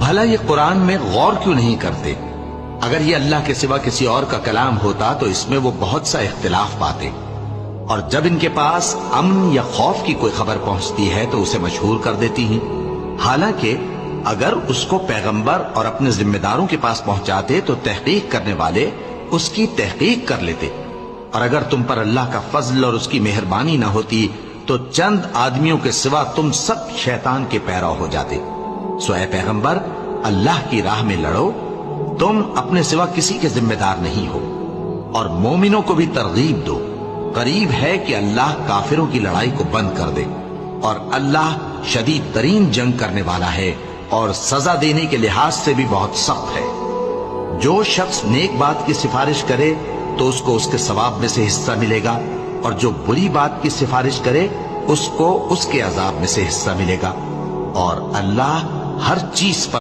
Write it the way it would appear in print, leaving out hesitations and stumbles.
بھلا یہ قرآن میں غور کیوں نہیں کرتے؟ اگر یہ اللہ کے سوا کسی اور کا کلام ہوتا تو اس میں وہ بہت سا اختلاف پاتے، اور جب ان کے پاس امن یا خوف کی کوئی خبر پہنچتی ہے تو اسے مشہور کر دیتی ہیں، حالانکہ اگر اس کو پیغمبر اور اپنے ذمہ داروں کے پاس پہنچاتے تو تحقیق کرنے والے اس کی تحقیق کر لیتے، اور اگر تم پر اللہ کا فضل اور اس کی مہربانی نہ ہوتی تو چند آدمیوں کے سوا تم سب شیطان کے پیرو ہو جاتے۔ سو اے پیغمبر، اللہ کی راہ میں لڑو، تم اپنے سوا کسی کے ذمہ دار نہیں ہو، اور مومنوں کو بھی ترغیب دو، قریب ہے کہ اللہ کافروں کی لڑائی کو بند کر دے، اور اللہ شدید ترین جنگ کرنے والا ہے اور سزا دینے کے لحاظ سے بھی بہت سخت ہے۔ جو شخص نیک بات کی سفارش کرے تو اس کو اس کے ثواب میں سے حصہ ملے گا، اور جو بری بات کی سفارش کرے اس کو اس کے عذاب میں سے حصہ ملے گا، اور اللہ ہر چیز پر